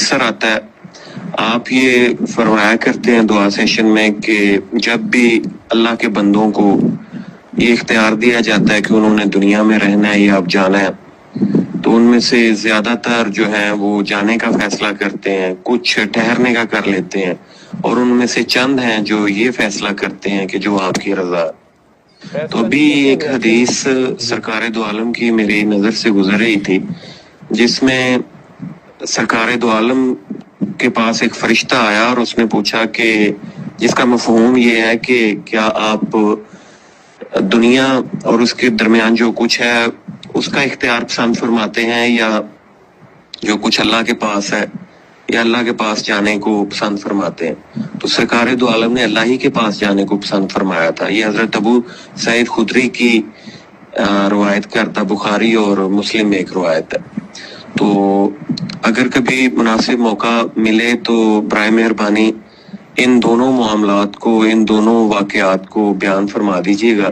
اکثر آتا ہے. آپ یہ فرمایا کرتے ہیں دعا سیشن میں کہ جب بھی اللہ کے بندوں کو یہ اختیار دیا جاتا ہے کہ انہوں نے دنیا میں رہنا ہے یا اب جانا ہے، تو ان میں سے زیادہ تر جو ہیں وہ جانے کا فیصلہ کرتے ہیں، کچھ ٹھہرنے کا کر لیتے ہیں، اور ان میں سے چند ہیں جو یہ فیصلہ کرتے ہیں کہ جو آپ کی رضا. تو ابھی ایک حدیث سرکار دو عالم کی میری نظر سے گزر رہی تھی، جس میں سرکار دو عالم کے پاس ایک فرشتہ آیا اور اس نے پوچھا کہ جس کا مفہوم یہ ہے کہ کیا آپ دنیا اور اس کے درمیان جو کچھ ہے اس کا اختیار پسند فرماتے ہیں، یا جو کچھ اللہ کے پاس ہے یا اللہ کے پاس جانے کو پسند فرماتے ہیں. تو سرکار دو عالم نے اللہ ہی کے پاس جانے کو پسند فرمایا تھا. یہ حضرت ابو سعید خدری کی روایت کرتا، بخاری اور مسلم میں ایک روایت ہے. تو اگر کبھی مناسب موقع ملے تو برائے مہربانی ان دونوں معاملات کو، ان دونوں واقعات کو بیان فرما دیجیے گا،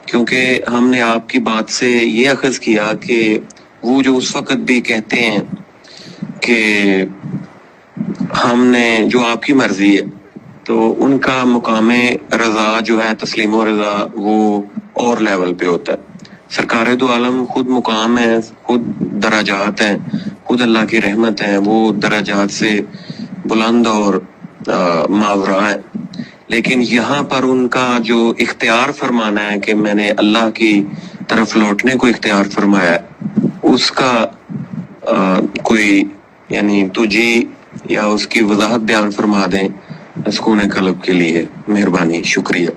کیونکہ ہم نے آپ کی بات سے یہ اخذ کیا کہ وہ جو اس وقت بھی کہتے ہیں کہ ہم نے جو آپ کی مرضی ہے، تو ان کا مقام رضا جو ہے، تسلیم و رضا، وہ اور لیول پہ ہوتا ہے. سرکار دو عالم خود مقام ہے، خود درجات ہیں، خود اللہ کی رحمت ہے، وہ درجات سے بلند اور ماورا ہے. لیکن یہاں پر ان کا جو اختیار فرمانا ہے کہ میں نے اللہ کی طرف لوٹنے کو اختیار فرمایا ہے، اس کا کوئی یعنی توجیہ یا اس کی وضاحت بیان فرما دیں سکون قلب کے لیے، مہربانی. شکریہ.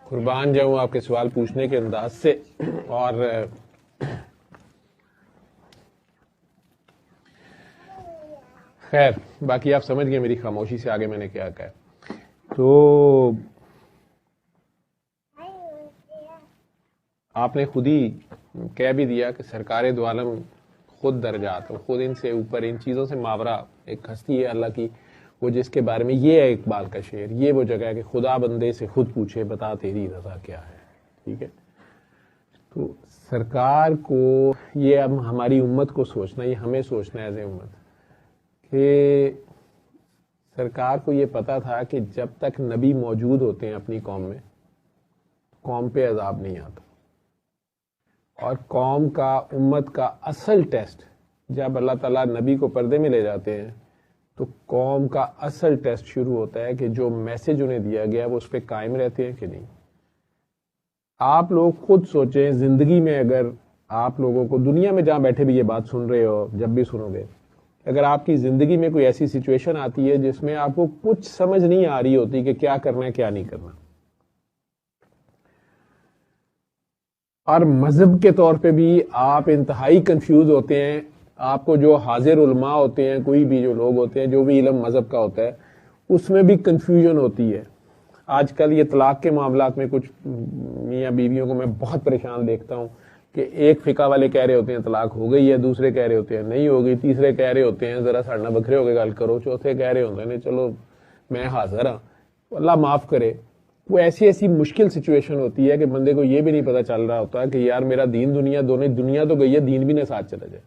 قربان جاؤں آپ کے سوال پوچھنے کے انداز سے. اور خیر باقی آپ سمجھ گئے میری خاموشی سے آگے میں نے کیا کہا. تو آپ نے خود ہی کہہ بھی دیا کہ سرکار دو عالم خود درجات اور خود ان سے اوپر، ان چیزوں سے ماورا ایک ہستی ہے اللہ کی، وہ جس کے بارے میں یہ ہے اقبال کا شعر، یہ وہ جگہ ہے کہ خدا بندے سے خود پوچھے بتا تیری رضا کیا ہے. ٹھیک ہے، تو سرکار کو یہ اب ہماری امت کو سوچنا، یہ ہمیں سوچنا ہے ایز اے امت، کہ سرکار کو یہ پتا تھا کہ جب تک نبی موجود ہوتے ہیں اپنی قوم میں، قوم پہ عذاب نہیں آتا. اور قوم کا، امت کا اصل ٹیسٹ جب اللہ تعالیٰ نبی کو پردے میں لے جاتے ہیں، تو قوم کا اصل ٹیسٹ شروع ہوتا ہے کہ جو میسج انہیں دیا گیا وہ اس پہ قائم رہتے ہیں کہ نہیں. آپ لوگ خود سوچیں، زندگی میں اگر آپ لوگوں کو، دنیا میں جہاں بیٹھے بھی یہ بات سن رہے ہو، جب بھی سنو گے، اگر آپ کی زندگی میں کوئی ایسی سچویشن آتی ہے جس میں آپ کو کچھ سمجھ نہیں آ رہی ہوتی کہ کیا کرنا ہے کیا نہیں کرنا، اور مذہب کے طور پہ بھی آپ انتہائی کنفیوز ہوتے ہیں، آپ کو جو حاضر علماء ہوتے ہیں، کوئی بھی جو لوگ ہوتے ہیں، جو بھی علم مذہب کا ہوتا ہے، اس میں بھی کنفیوژن ہوتی ہے. آج کل یہ طلاق کے معاملات میں کچھ میاں بیویوں کو میں بہت پریشان دیکھتا ہوں کہ ایک فقہ والے کہہ رہے ہوتے ہیں طلاق ہو گئی ہے، دوسرے کہہ رہے ہوتے ہیں نہیں ہو گئی، تیسرے کہہ رہے ہوتے ہیں ذرا ساڑھنا بکھرے ہو کے گل کرو، چوتھے کہہ رہے ہوتے ہیں چلو میں حاضر ہوں. اللہ معاف کرے، وہ ایسی مشکل سچویشن ہوتی ہے کہ بندے کو یہ بھی نہیں پتا چل رہا ہوتا کہ یار میرا دین دنیا دونوں، دنیا تو گئی ہے، دین بھی نہ ساتھ چلا جائے.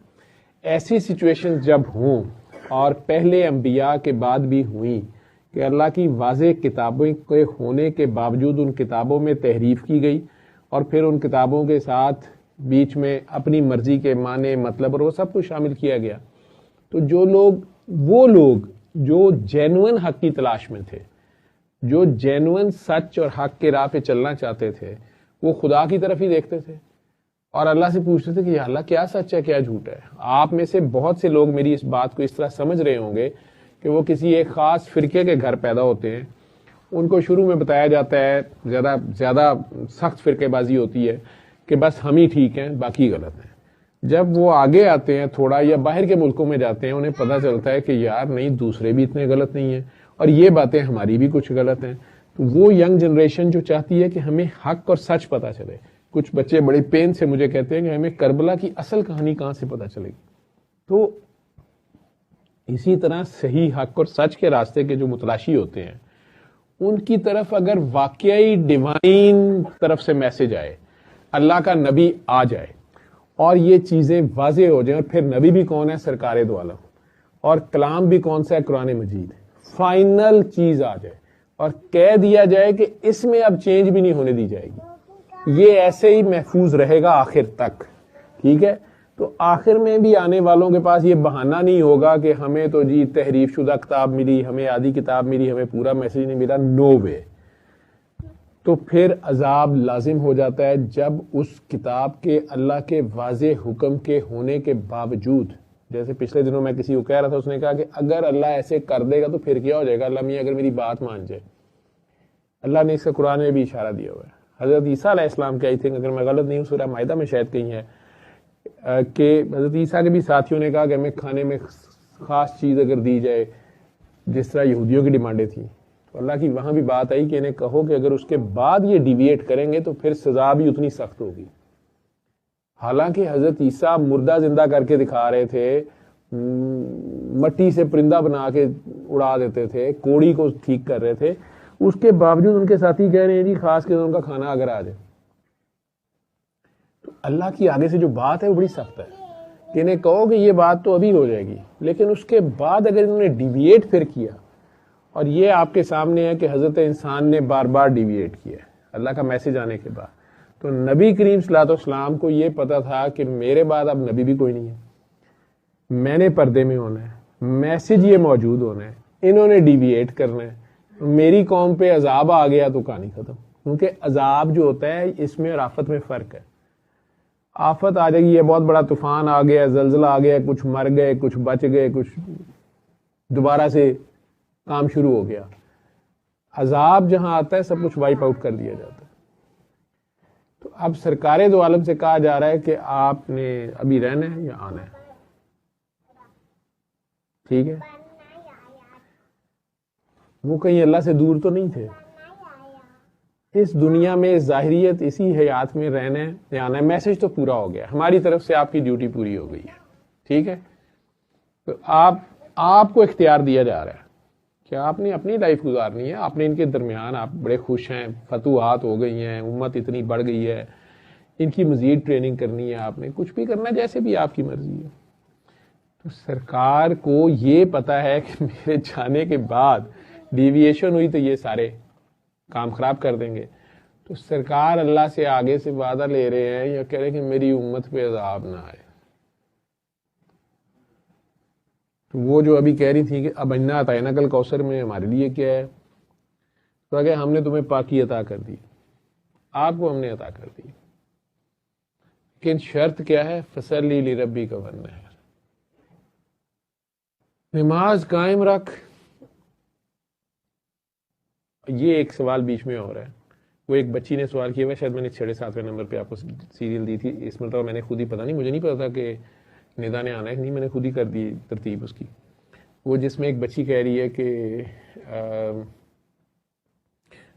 ایسی سچویشن جب ہوں، اور پہلے انبیاء کے بعد بھی ہوئی، کہ اللہ کی واضح کتابوں کے ہونے کے باوجود ان کتابوں میں تحریف کی گئی، اور پھر ان کتابوں کے ساتھ بیچ میں اپنی مرضی کے معنی، مطلب اور وہ سب کچھ شامل کیا گیا. تو جو لوگ، وہ لوگ جو جینوئن حق کی تلاش میں تھے، جو جینوئن سچ اور حق کے راہ پہ چلنا چاہتے تھے، وہ خدا کی طرف ہی دیکھتے تھے اور اللہ سے پوچھتے تھے کہ یا اللہ کیا سچ ہے کیا جھوٹ ہے. آپ میں سے بہت سے لوگ میری اس بات کو اس طرح سمجھ رہے ہوں گے کہ وہ کسی ایک خاص فرقے کے گھر پیدا ہوتے ہیں، ان کو شروع میں بتایا جاتا ہے، زیادہ سخت فرقے بازی ہوتی ہے کہ بس ہم ہی ٹھیک ہیں باقی غلط ہیں. جب وہ آگے آتے ہیں تھوڑا، یا باہر کے ملکوں میں جاتے ہیں، انہیں پتہ چلتا ہے کہ یار نہیں، دوسرے بھی اتنے غلط نہیں ہیں اور یہ باتیں ہماری بھی کچھ غلط ہیں. تو وہ ینگ جنریشن جو چاہتی ہے کہ ہمیں حق اور سچ پتہ چلے. کچھ بچے بڑی پین سے مجھے کہتے ہیں کہ ہمیں کربلا کی اصل کہانی کہاں سے پتہ چلے گی. تو اسی طرح صحیح حق اور سچ کے راستے کے جو متلاشی ہوتے ہیں، ان کی طرف اگر واقعی ڈیوائن طرف سے میسج آئے، اللہ کا نبی آ جائے اور یہ چیزیں واضح ہو جائیں، اور پھر نبی بھی کون ہے؟ سرکار دو عالم. اور کلام بھی کون سا ہے؟ قرآن مجید. فائنل چیز آ جائے اور کہہ دیا جائے کہ اس میں اب چینج بھی نہیں ہونے دی جائے گی, یہ ایسے ہی محفوظ رہے گا آخر تک. ٹھیک ہے, تو آخر میں بھی آنے والوں کے پاس یہ بہانہ نہیں ہوگا کہ ہمیں تو جی تحریف شدہ کتاب ملی, ہمیں آدھی کتاب ملی, ہمیں پورا میسج نہیں ملا. نو وے. تو پھر عذاب لازم ہو جاتا ہے جب اس کتاب کے اللہ کے واضح حکم کے ہونے کے باوجود, جیسے پچھلے دنوں میں کسی کو کہہ رہا تھا, اس نے کہا کہ اگر اللہ ایسے کر دے گا تو پھر کیا ہو جائے گا, اللہ میاں اگر میری بات مان جائے. اللہ نے اس کا قرآن میں بھی اشارہ دیا ہوا ہے. حضرت عیسیٰ علیہ السلام کے, آئی تھنک اگر میں غلط نہیں ہوں, سورہ مائدہ میں شاید کہیں ہے کہ حضرت عیسیٰ کے بھی ساتھیوں نے کہا کہ ہمیں کھانے میں خاص چیز اگر دی جائے جس طرح یہودیوں کی ڈیمانڈیں تھیں, تو اللہ کی وہاں بھی بات آئی کہ انہیں کہو کہ اگر اس کے بعد یہ ڈیویٹ کریں گے تو پھر سزا بھی اتنی سخت ہوگی. حالانکہ حضرت عیسیٰ مردہ زندہ کر کے دکھا رہے تھے, مٹی سے پرندہ بنا کے اڑا دیتے تھے, کوڑی کو ٹھیک کر رہے تھے, اس کے باوجود ان کے ساتھی کہہ رہے ہیں جی خاص کے ان کا کھانا اگر آ جائے. تو اللہ کی آگے سے جو بات ہے وہ بڑی سخت ہے کہ انہیں کہو کہ یہ بات تو ابھی ہو جائے گی, لیکن اس کے بعد اگر انہوں نے ڈیویٹ پھر کیا, اور یہ آپ کے سامنے ہے کہ حضرت انسان نے بار بار ڈیویٹ کیا اللہ کا میسج آنے کے بعد, تو نبی کریم صلی اللہ علیہ وسلم کو یہ پتا تھا کہ میرے بعد اب نبی بھی کوئی نہیں ہے, میں نے پردے میں ہونا ہے, میسج یہ موجود ہونا ہے, انہوں نے ڈیویٹ کرنا ہے, میری قوم پہ عذاب آ گیا تو کہانی ختم. کیونکہ عذاب جو ہوتا ہے اس میں اور آفت میں فرق ہے. آفت آ جائے گی, یہ بہت بڑا طوفان آ گیا, زلزلہ آ گیا, کچھ مر گئے, کچھ بچ گئے, کچھ دوبارہ سے کام شروع ہو گیا. عذاب جہاں آتا ہے سب کچھ وائپ آؤٹ کر دیا جاتا ہے. تو اب سرکار دو عالم سے کہا جا رہا ہے کہ آپ نے ابھی رہنا ہے یا آنا ہے. ٹھیک ہے, وہ کہیں اللہ سے دور تو نہیں تھے. اس دنیا میں ظاہریت اسی حیات میں رہنا ہے یا آنا ہے. میسج تو پورا ہو گیا, ہماری طرف سے آپ کی ڈیوٹی پوری ہو گئی ہے. ٹھیک ہے, تو آپ کو اختیار دیا جا رہا ہے کہ آپ نے اپنی لائف گزارنی ہے. آپ نے ان کے درمیان, آپ بڑے خوش ہیں, فتوحات ہو گئی ہیں, امت اتنی بڑھ گئی ہے, ان کی مزید ٹریننگ کرنی ہے, آپ نے کچھ بھی کرنا ہے, جیسے بھی آپ کی مرضی ہے. تو سرکار کو یہ پتا ہے کہ میرے جانے کے بعد ڈیویشن ہوئی تو یہ سارے کام خراب کر دیں گے. تو سرکار اللہ سے آگے سے وعدہ لے رہے ہیں یا کہہ رہے ہیں کہ میری امت پہ عذاب نہ آئے. تو وہ جو ابھی کہہ رہی تھی کہ اب انا عطینا کل کوثر میں ہمارے لیے کیا ہے, تو کہ ہم نے تمہیں پاکی عطا کر دی, آپ کو ہم نے عطا کر دی, لیکن شرط کیا ہے؟ فصلی لربی کا ونحر, نماز قائم رکھ. یہ ایک سوال بیچ میں ہو رہا ہے, وہ ایک بچی نے سوال کیا ہوا, شاید میں نے 7.5 نمبر پہ آپ کو سیریل دی تھی, اس مرتبہ میں نے خود ہی پتا نہیں, مجھے نہیں پتا تھا کہ ندا نے آنا ہے کہ نہیں, میں نے خود ہی کر دی ترتیب اس کی. وہ جس میں ایک بچی کہہ رہی ہے کہ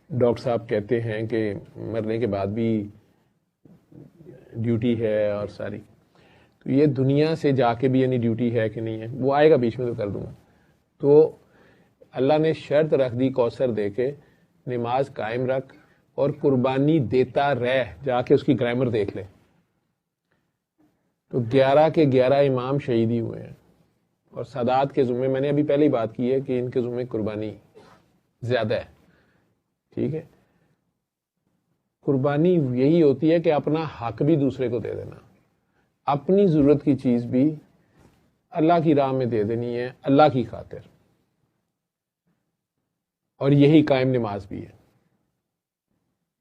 ڈاکٹر صاحب کہتے ہیں کہ مرنے کے بعد بھی ڈیوٹی ہے اور ساری, تو یہ دنیا سے جا کے بھی یعنی ڈیوٹی ہے کہ نہیں ہے, وہ آئے گا بیچ میں تو کر دوں گا. تو اللہ نے شرط رکھ دی کوثر دے کے, نماز قائم رکھ اور قربانی دیتا رہ. جا کے اس کی گرامر دیکھ لے. تو 11 کے 11 امام شہیدی ہوئے ہیں, اور سادات کے ذمے, میں نے ابھی پہلے ہی بات کی ہے کہ ان کے ذمے قربانی زیادہ ہے. ٹھیک ہے, قربانی یہی ہوتی ہے کہ اپنا حق بھی دوسرے کو دے دینا, اپنی ضرورت کی چیز بھی اللہ کی راہ میں دے دینی ہے اللہ کی خاطر, اور یہی قائم نماز بھی ہے.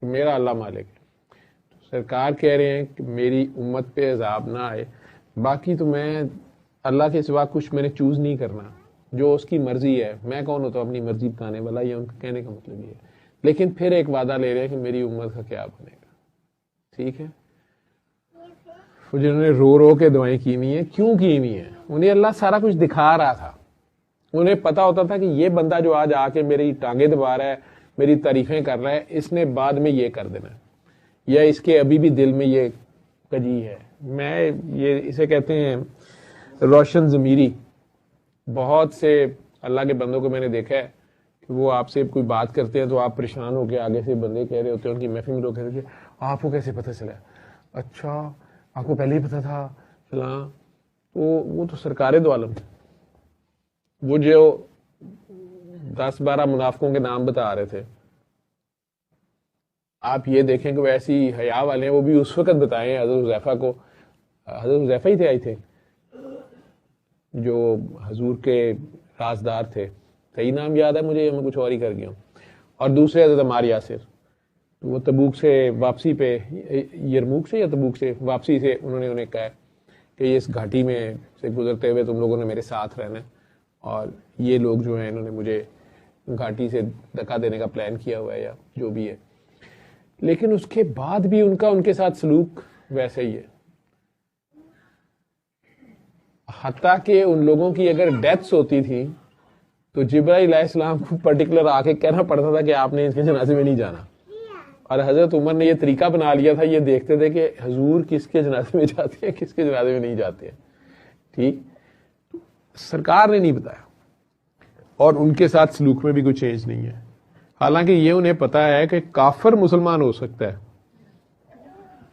میرا اللہ مالک ہے. سرکار کہہ رہے ہیں کہ میری امت پہ عذاب نہ آئے, باقی تو میں اللہ کے سوا کچھ میں نے چوز نہیں کرنا, جو اس کی مرضی ہے. میں کون ہوتا ہوں اپنی مرضی بتانے والا, یہ ان کا کہنے کا مطلب یہ ہے. لیکن پھر ایک وعدہ لے رہے ہیں کہ میری امت کا کیا بنے گا. ٹھیک ہے, جنہوں نے رو رو کے دعائیں کی ہوئی ہیں, کیوں کی ہوئی ہیں؟ انہیں اللہ سارا کچھ دکھا رہا تھا. انہیں پتا ہوتا تھا کہ یہ بندہ جو آج آ کے میری ٹانگیں دبا رہا ہے, میری تعریفیں کر رہا ہے, اس نے بعد میں یہ کر دینا ہے, یا اس کے ابھی بھی دل میں یہ کجی ہے. میں یہ اسے کہتے ہیں روشن ضمیری. بہت سے اللہ کے بندوں کو میں نے دیکھا ہے کہ وہ آپ سے کوئی بات کرتے ہیں تو آپ پریشان ہو کے آگے سے بندے کہہ رہے ہوتے ہیں, ان کی محفل میں لوگ کہہ رہے ہیں آپ کو کیسے پتہ چلا؟ اچھا آپ کو پہلے ہی پتا تھا؟ فلاں. وہ تو سرکار دو عالم تھے. وہ جو 10-12 منافقوں کے نام بتا رہے تھے، آپ یہ دیکھیں کہ وہ ایسی حیا والے ہیں، وہ بھی اس وقت بتائیں حضرت حذیفہ کو، حضرت حذیفہ ہی تھے آئی تھے جو حضور کے رازدار تھے، صحیح نام یاد ہے مجھے، میں کچھ اور ہی کر گیا ہوں، اور دوسرے حضرت عمار یاسر، وہ تبوک سے واپسی پہ، یرموک سے یا تبوک سے واپسی سے انہیں کہا کہ یہ اس گھاٹی میں سے گزرتے ہوئے تم لوگوں نے میرے ساتھ رہنا ہے، اور یہ لوگ جو ہیں انہوں نے مجھے گھاٹی سے دھکا دینے کا پلان کیا ہوا ہے یا جو بھی ہے، لیکن اس کے بعد بھی ان کے ساتھ سلوک ویسے ہی ہے، حتیٰ کہ ان لوگوں کی اگر ڈیتھس ہوتی تھی تو جبرائیل علیہ السلام کو پرٹیکولر آ کے کہنا پڑتا تھا کہ آپ نے اس کے جنازے میں نہیں جانا، اور حضرت عمر نے یہ طریقہ بنا لیا تھا، یہ دیکھتے تھے کہ حضور کس کے جنازے میں جاتے ہیں کس کے جنازے میں نہیں جاتے ہیں، ٹھیک، سرکار نے نہیں بتایا، اور ان کے ساتھ سلوک میں بھی کوئی چینج نہیں ہے، حالانکہ یہ انہیں پتا ہے کہ کافر مسلمان ہو سکتا ہے،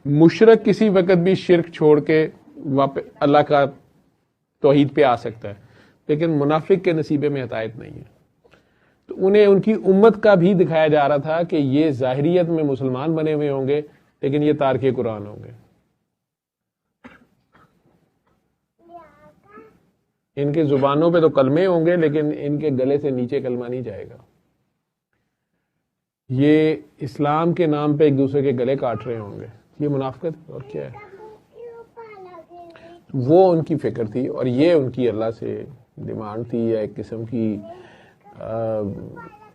مشرک کسی وقت بھی شرک چھوڑ کے واپس اللہ کا توحید پہ آ سکتا ہے، لیکن منافق کے نصیبے میں ہدایت نہیں ہے، تو انہیں ان کی امت کا بھی دکھایا جا رہا تھا کہ یہ ظاہریت میں مسلمان بنے ہوئے ہوں گے لیکن یہ تارک قرآن ہوں گے، ان کے زبانوں پہ تو کلمے ہوں گے لیکن ان کے گلے سے نیچے کلمہ نہیں جائے گا، یہ اسلام کے نام پہ ایک دوسرے کے گلے کاٹ رہے ہوں گے، یہ منافقت اور کیا ہے، وہ ان کی فکر تھی، اور یہ ان کی اللہ سے ڈیمانڈ تھی، یا ایک قسم کی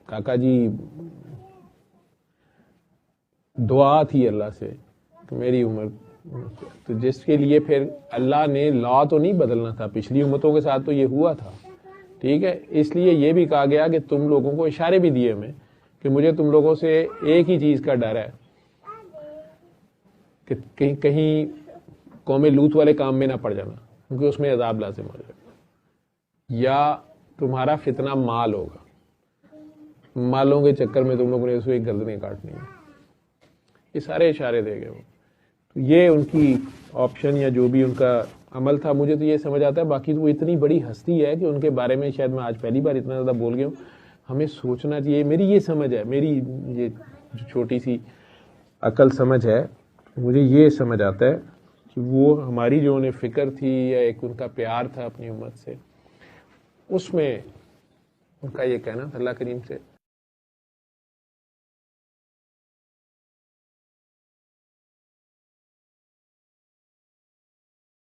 کاکا جی دعا تھی اللہ سے کہ میری عمر، تو جس کے لیے پھر اللہ نے لا تو نہیں بدلنا تھا، پچھلی امتوں کے ساتھ تو یہ ہوا تھا، ٹھیک ہے، اس لیے یہ بھی کہا گیا کہ تم لوگوں کو اشارے بھی دیے ہمیں کہ مجھے تم لوگوں سے ایک ہی چیز کا ڈر ہے کہ کہیں قوم لوط والے کام میں نہ پڑ جانا، کیونکہ اس میں عذاب لازم ہو جائے گا، یا تمہارا فتنہ مال ہوگا، مالوں کے چکر میں تم لوگوں نے اس کو ایک گردنیں کاٹنی ہے، یہ سارے اشارے دے گئے وہ، تو یہ ان کی آپشن یا جو بھی ان کا عمل تھا، مجھے تو یہ سمجھ آتا ہے، باقی تو وہ اتنی بڑی ہستی ہے کہ ان کے بارے میں شاید میں آج پہلی بار اتنا زیادہ بول گیا ہوں، ہمیں سوچنا چاہیے، میری یہ سمجھ ہے، میری یہ چھوٹی سی عقل سمجھ ہے، مجھے یہ سمجھ آتا ہے کہ وہ ہماری جو انہیں فکر تھی یا ایک ان کا پیار تھا اپنی امت سے، اس میں ان کا یہ کہنا تھا اللہ کریم سے